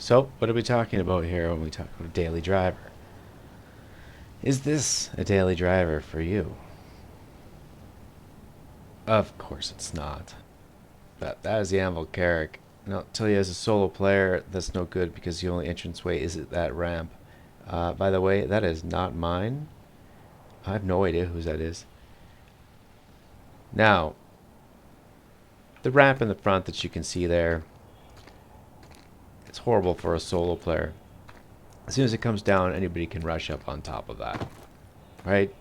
So, what are we talking about here when we talk about a daily driver? Is this a daily driver for you? Of course it's not. That is the Anvil Carrick. And I'll tell you, as a solo player, that's no good because the only entranceway is at that ramp. By the way, that is not mine. I have no idea whose that is. Now, the ramp in the front that you can see there, it's horrible for a solo player. As soon as it comes down, anybody can rush up on top of that, right?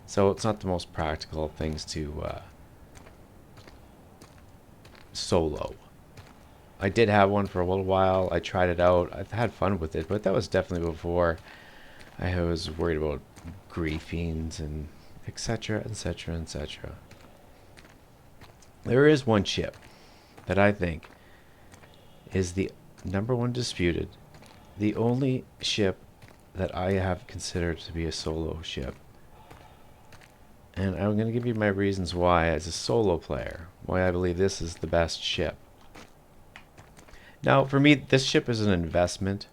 So it's not the most practical of things to solo. I did have one for a little while. I tried it out. I've had fun with it, but that was definitely before I was worried about griefings and etc., etc., etc. There is one ship that I think is the #1 disputed, the only ship that I have considered to be a solo ship. And I'm going to give you my reasons why, as a solo player, why I believe this is the best ship. Now, for me, this ship is an investment,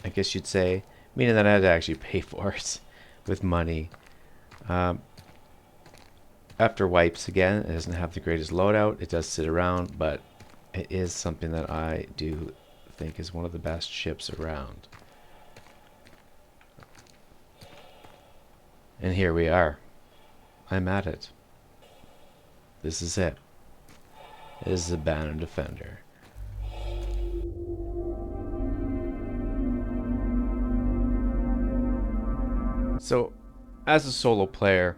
I guess you'd say, meaning that I had to actually pay for it with money. After wipes, again, it doesn't have the greatest loadout. It does sit around, but it is something that I do think is one of the best ships around. And here we are. I'm at it. This is it. This is the Banu Defender. So, as a solo player,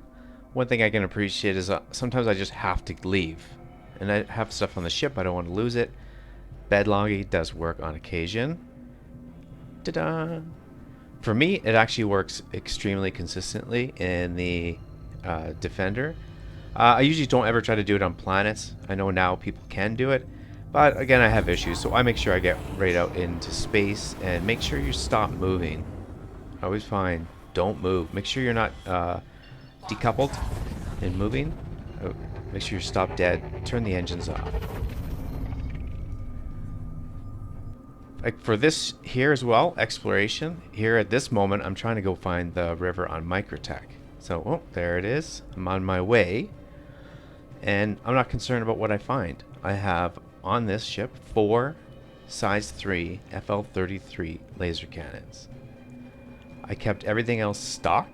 one thing I can appreciate is sometimes I just have to leave. And I have stuff on the ship, I don't want to lose it. Bed logging does work on occasion. Ta-da! For me, it actually works extremely consistently in the Defender. I usually don't ever try to do it on planets. I know now people can do it. But again, I have issues, so I make sure I get right out into space and make sure you stop moving. I always find, don't move. Make sure you're not decoupled and moving. Make sure you stop dead. Turn the engines off. Like for this here as well, exploration. Here at this moment, I'm trying to go find the river on Microtech. So, oh, there it is. I'm on my way. And I'm not concerned about what I find. I have on this ship 4 size 3 FL-33 laser cannons. I kept everything else stock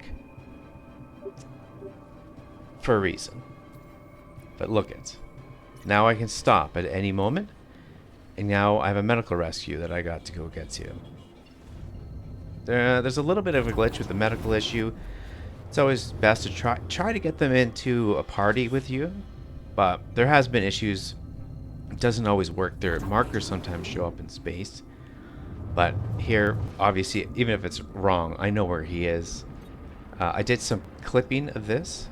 for a reason. But look it. Now I can stop at any moment. And now I have a medical rescue that I got to go get to. There's a little bit of a glitch with the medical issue. It's always best to try to get them into a party with you. But there has been issues. It doesn't always work. Their markers sometimes show up in space. But here, obviously, even if it's wrong, I know where he is. I did some clipping of this.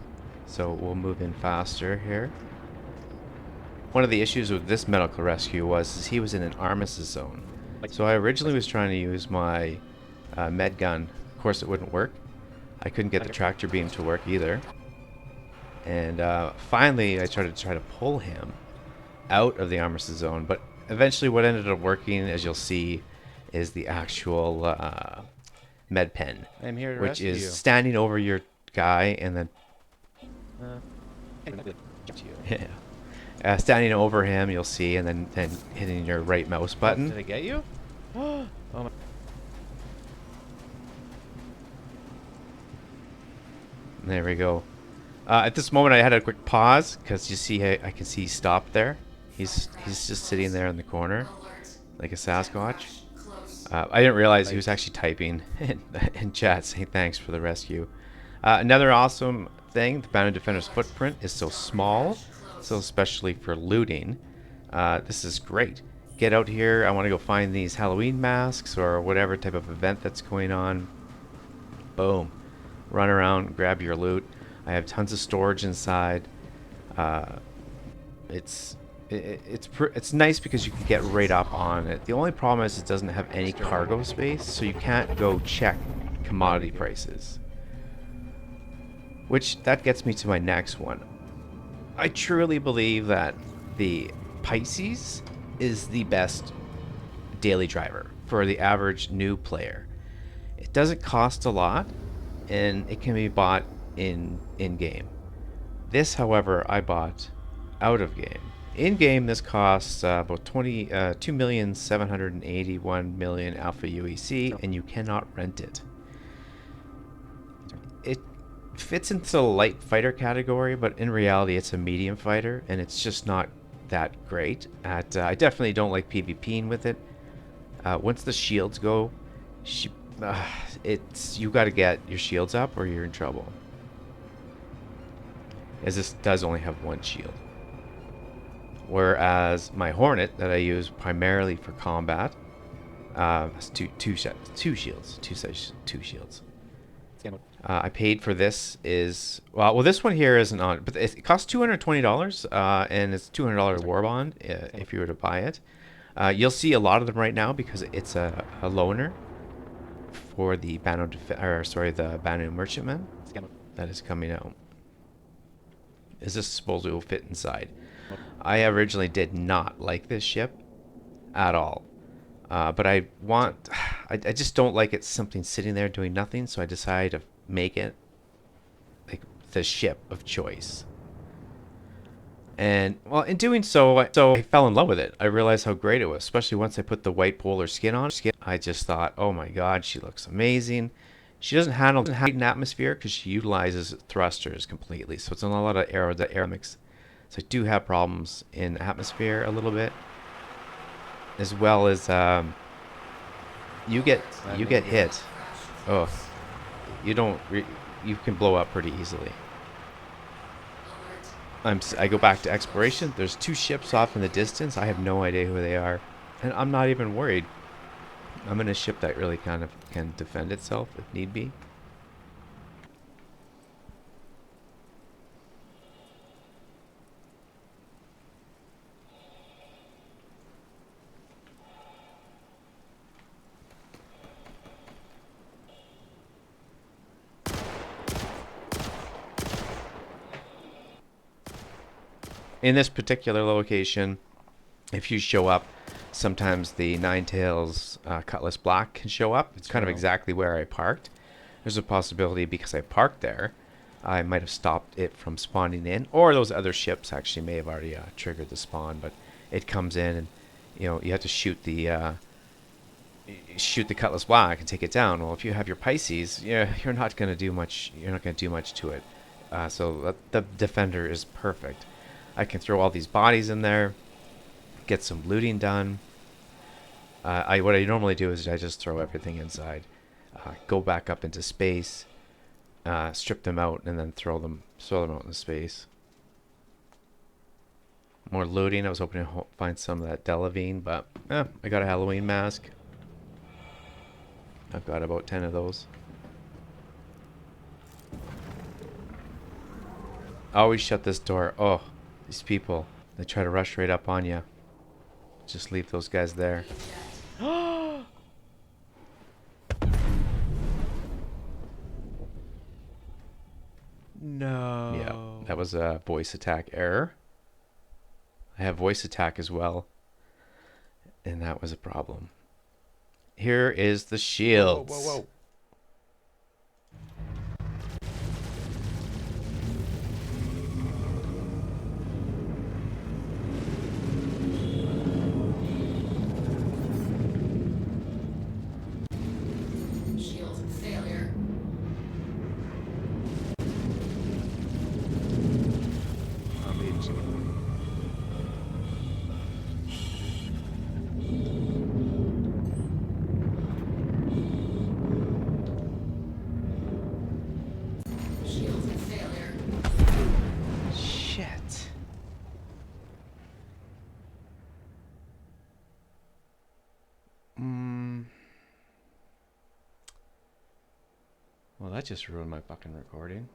So we'll move in faster here. One of the issues with this medical rescue was he was in an armistice zone. So I originally was trying to use my med gun. Of course it wouldn't work. I couldn't get the tractor beam to work either. And finally I tried to pull him out of the armistice zone. But eventually what ended up working, as you'll see, is the actual med pen. I'm here to which rescue is you. standing over your guy and then standing over him, you'll see, and then hitting your right mouse button. Did I get you? Oh my. There we go. At this moment, I had a quick pause because you see, I can see he stopped there. He's just sitting there in the corner, like a Sasquatch. I didn't realize he was actually typing in chat saying thanks for the rescue. Another awesome thing, the Banu Defender's footprint is so small, so especially for looting. This is great. Get out here, I want to go find these Halloween masks or whatever type of event that's going on. Boom. Run around, grab your loot. I have tons of storage inside. It's nice because you can get right up on it. The only problem is it doesn't have any cargo space, so you can't go check commodity prices. Which, that gets me to my next one. I truly believe that the Pisces is the best daily driver for the average new player. It doesn't cost a lot, and it can be bought in game. This, however, I bought out of game. In game, this costs about 2,781,000,000 alpha UEC, and you cannot rent it. It fits into the light fighter category, but in reality, it's a medium fighter, and it's just not that great. I definitely don't like PvPing with it. Once the shields go, you got to get your shields up, or you're in trouble. As this does only have one shield. Whereas my Hornet that I use primarily for combat has two shields. I paid for this well this one here isn't on, but it costs $220 and it's $200 war bond if you were to buy it. You'll see a lot of them right now because it's a loaner for the the Banu Merchantman that is coming out. Is this supposed to fit inside? I originally did not like this ship at all. But I just don't like it something sitting there doing nothing, so I decided to make it like the ship of choice. And well, in doing so, I fell in love with it. I realized how great it was, especially once I put the white polar skin on. I just thought, oh my god, she looks amazing. She doesn't handle an atmosphere because she utilizes thrusters completely, so it's on a lot of aerodynamics. So I do have problems in atmosphere a little bit, as well as you get hit. Oh, you can blow up pretty easily. I go back to exploration. There's two ships off in the distance. I have no idea who they are, and I'm not even worried. I'm in a ship that really kind of can defend itself if need be. In this particular location, if you show up, sometimes the Nine Tails Cutlass Black can show up. It's kind of exactly where I parked. There's a possibility because I parked there, I might have stopped it from spawning in, or those other ships actually may have already triggered the spawn. But it comes in, and you have to shoot the Cutlass Black and take it down. Well, if you have your Pisces, you're not going to do much. You're not going to do much to it. So the Defender is perfect. I can throw all these bodies in there, get some looting done. What I normally do is I just throw everything inside, go back up into space, strip them out, and then throw them out into space. More looting. I was hoping to find some of that Delavine, but I got a Halloween mask. I've got about 10 of those. Always shut this door. Oh, these people, they try to rush right up on you. Just leave those guys there. No. Yeah, that was a voice attack error. I have voice attack as well, and that was a problem. Here is the shields. Whoa. Shit. Well, that just ruined my fucking recording.